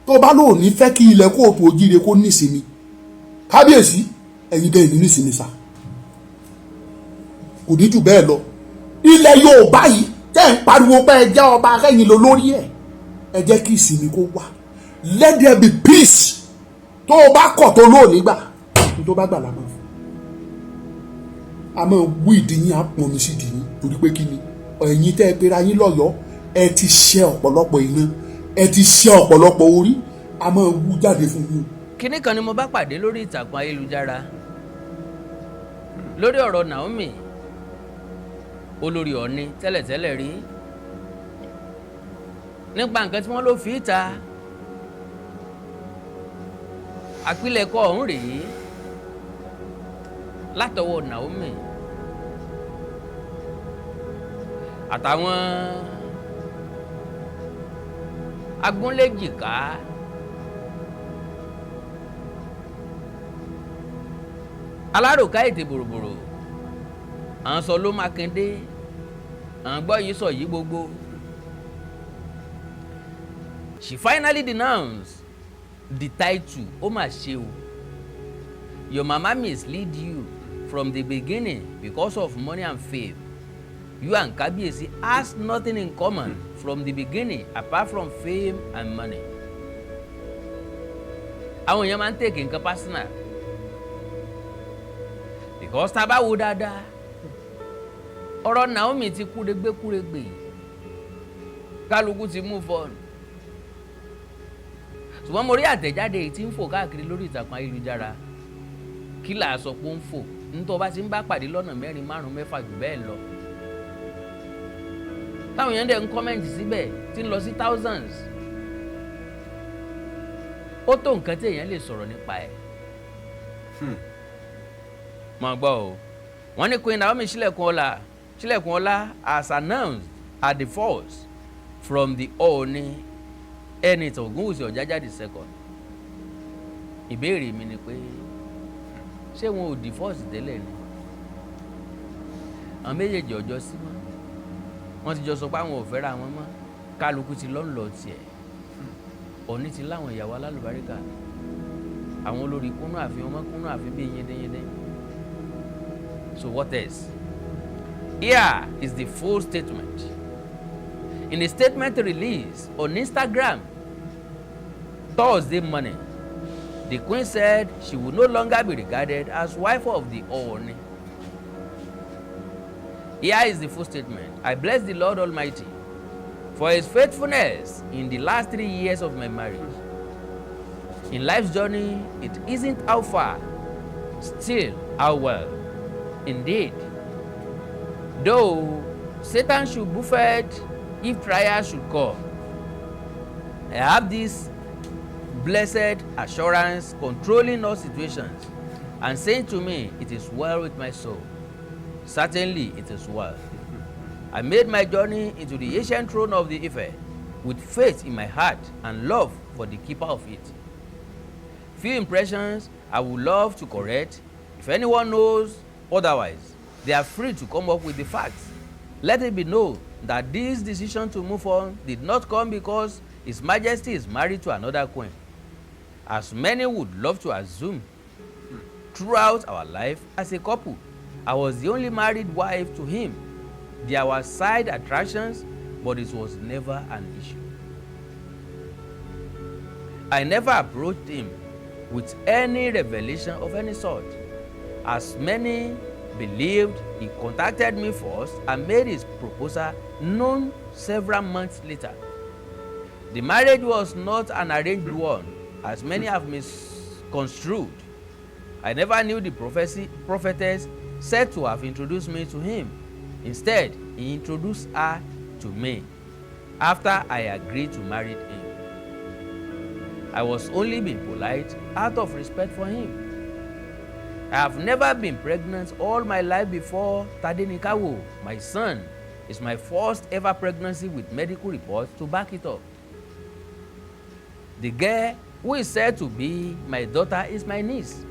tó bá lóò ní fẹ́ kí ilẹ̀ kóòtù ojíire kó nísinmi kábíyèsí ẹ̀yin dẹ́ ìní nísinmi sá kò ní jù bẹ́ẹ̀ lọ ilẹ̀ Yorùbá yìí tẹ́ ń pariwo pé ẹ jẹ́ ọba akẹ́yìn lọ lórí ẹ̀ ẹ jẹ́ kí ìsinmi kó wà let there be peace tó o bá kọ̀ tó lóòní gbà tó bá gbà lámà fún a máa wú ìdíyìn àpọ̀n mi sí ìdíyìn torí pé kí ni ẹ̀yin tẹ́ ẹ pera yín lọ́yọ̀ọ́ ẹ ti ṣe ọ̀pọ̀lọpọ̀ iná ẹ ti ṣe ọ̀pọ̀lọpọ̀ orí a máa wú jáde fún yín. kinní kan ni mo bá pàdé lórí ìtàkùn ayélujára lórí ọ̀rọ̀ Naomi olórí Ọ̀ọ̀ni tẹ́lẹ̀tẹ́lẹ̀ rí nípa nǹkan tí wọ́n ló fi ìta àpilẹ̀kọ ọ̀hún rèé látọwọ́ Naomi àtàwọn agúnlẹ́jìká aláròká ètè bòròbòrò àwọn sọ ló Mákindé àwọn gbọ́ yìí sọ yìí gbogbo. She finally denounced the title. Ó mà ṣe o. Your mama mislead you from the beginning because of money and fame. You and Kabiyesi has nothing in common from the beginning apart from fame and money. Àwọn èèyàn máa ń take nǹkan personal because tá a bá wo dáadáa ọ̀rọ̀ Naomi ti kúregbé kálukú ti move on. Ṣùgbọ́n mo rí àtẹ̀jáde tí ń fò káàkiri lórí ìtàkùn ayélujára kí là á sọ pé ó ń fò nítorí bá ti ń bá pàdé lọ́nà 4, 5, 6 jù bẹ́ẹ̀ lọ. Táwọn èèyàn dẹ̀ ń kọ́mẹ́ǹtì síbẹ̀ tí ń lọ sí thousands. Ó tó nǹkan tí èèyàn lè sọ̀rọ̀ nípa ẹ̀. Mo gbọ́ o, wọ́n ní Queen Naomi Ṣílẹ̀kùn Ọlá has announced her divorce from the Ooni Enita Ogunwusi Ọ̀jájá II. Ìbéèrè mi ni pé ṣé wọn ò divorce tẹ́lẹ̀ ni? Àwọn méjèèjì ọjọ́ sí mọ́, wọ́n ti jọ sọ pé àwọn ò fẹ́ra wọn mọ́, kálukú ti lọ́ ń lọ tiẹ̀. Ọ̀ní ti láwọn ìyàwó alálùbáríkà, àwọn olórí kúnnú àfi ọmọ kúnnú àfi bí yéndéyéndé. So what else? Here is the full statement. In a statement released on Instagram Thursday morning, the Queen said she would no longer be regarded as wife of the Ooni. Here is the full statement. I bless the Lord Almighty for his faithfulness in the last 3 years of my marriage. In life's journey, it isn't how far, still how well. Indeed, though Satan should buffet if trials should come, I have this blessed assurance controlling all situations and saying to me, it is well with my soul. Certainly it is well. I made my journey into the ancient throne of the Ife with faith in my heart and love for the keeper of it. Few impressions I would love to correct. If anyone knows otherwise, they are free to come up with the facts. Let it be known that this decision to move on did not come because His Majesty is married to another queen, as many would love to assume. Throughout our life as a couple, I was the only married wife to him. There were side attractions, but it was never an issue. I never approached him with any revelation of any sort. As many believed, he contacted me first and made his proposal known several months later. The marriage was not an arranged one, as many have misconstrued. I never knew the prophetess said to have introduced me to him. Instead, he introduced her to me after I agreed to marry him. I was only being polite out of respect for him. I have never been pregnant all my life before Tadenikawo, my son, is my first ever pregnancy with medical reports to back it up. The girl who is said to be my daughter is my niece.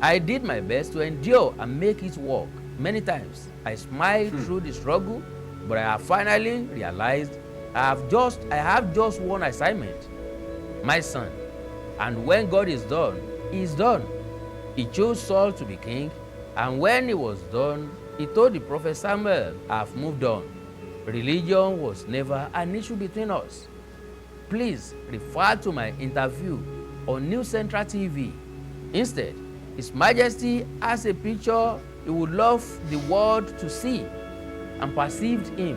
I did my best to endure and make it work. Many times I smiled through the struggle, but I have finally realized I have just one assignment, my son. And when God is done, he is done. He chose Saul to be king, and when he was done, he told the prophet Samuel, I have moved on. Religion was never an issue between us. Please refer to my interview on New Central TV. Instead, His Majesty has a picture he would love the world to see and perceived him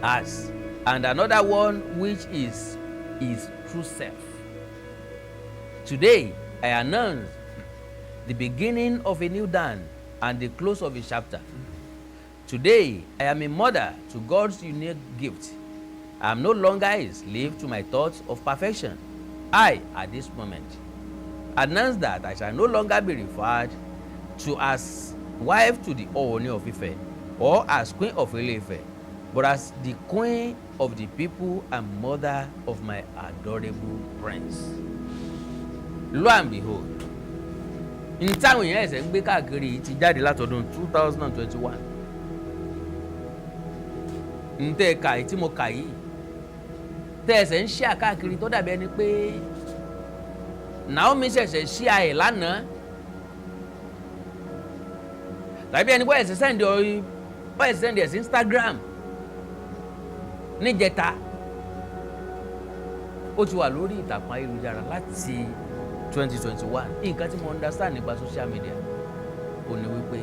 as, and another one which is his true self. Today, I announce the beginning of a new dawn and the close of a chapter. Today, I am a mother to God's unique gift. I am no longer a slave to my thoughts of perfection. I, at this moment, announce that I shall no longer be referred to as wife to the Ooni of Ife or as Queen of Ile-Ife, but as the Queen of the people and mother of my adorable prince. Lo and behold, n táwọn èèyàn ẹ̀sẹ̀ ń gbé káàkiri yìí ti jáde látọdún 2021 n tẹ́ ẹ kà yìí tí mo kà yìí tẹ́ ẹsẹ̀ ń ṣíà káàkiri tó dàbí ẹni pé Naomi ṣẹ̀ṣẹ̀ ṣíà ẹ̀ lánàá tàbí ẹni pé ẹ̀sẹ̀ sẹ́ndì ẹ̀ sí Instagram níjẹta ó ti wà lórí ìtàkùn ayélujára láti 2021. Nǹkan tí mo understand nípa social media ò ní wípé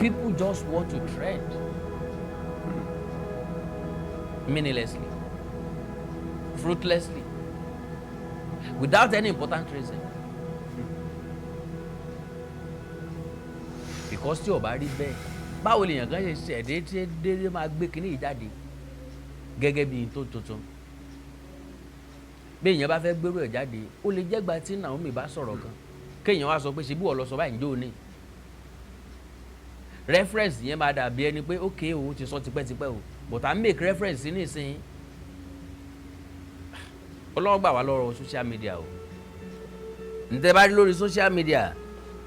people just want to trend meaninglessly, fruitlessly, without any important reason. Because tí ó bá rí bẹ́ẹ̀ báwo lèèyàn kan ṣe ṣẹ̀dé tí déédéé máa gbé kinní yìí jáde gẹ́gẹ́ bí tó tuntun bí èèyàn bá fẹ́ gbérú ẹ̀ jáde ó lè jẹ́gbà tí Naomi bá sọ̀rọ̀ kan kéèyàn wá sọ pé ṣe bí wọ́n lọ sọ báyìí jó ní reference yẹn máa dàbí ẹni pé ok o ti sọ tipẹ́tipẹ́ o but I make reference ní ìsìn Ọlọ́run gbà wá lọ́rọ̀ social media o ǹtẹ́ bá rí lórí social media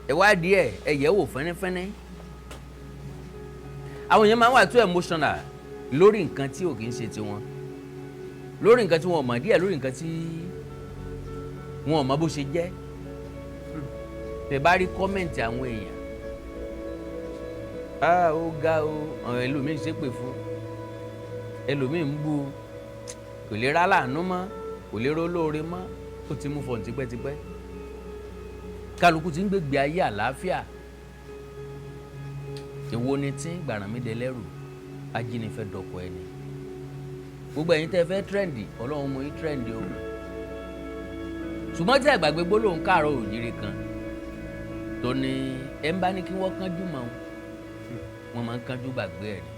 ẹ wá díẹ̀ ẹ yẹ̀ wò fẹ́nẹ́fẹ́nẹ́ àwọn èèyàn máa ń wà too emotional lórí nǹkan tí ò kì í ṣe tiwọn lórí nǹkan tí wọn mọ̀ díẹ̀ lórí nǹkan tí wọn mọ̀ bó ṣe jẹ́ tẹ́ bá rí kọ́mẹ̀ntì àwọn èèyàn ó ga o àwọn ẹlòmíín ṣépè fún ẹlòmíín ń bú kò lè rá láàánú mọ́ kò lè rólóore mọ́ ó ti mú fọ̀n tipẹ́tipẹ́ kálukú ti ń gbégbé ayé àlàáfíà èwo ni tí gbàrànmídẹ́lẹ́rù ajínigbé dọ̀kọ̀ ẹni gbogbo ẹ̀yin tẹ́ fẹ́ trendy Ọlọ́run mú yín trendy o ṣùgbọ́n tí ẹ gbàgbé gbólóhùn káàárọ̀ òjìrì kan tó ní ẹ ń bá ní kí wọ́n kánjú mọ́ wọn máa ń kánjú gbàgbé ẹ̀ ni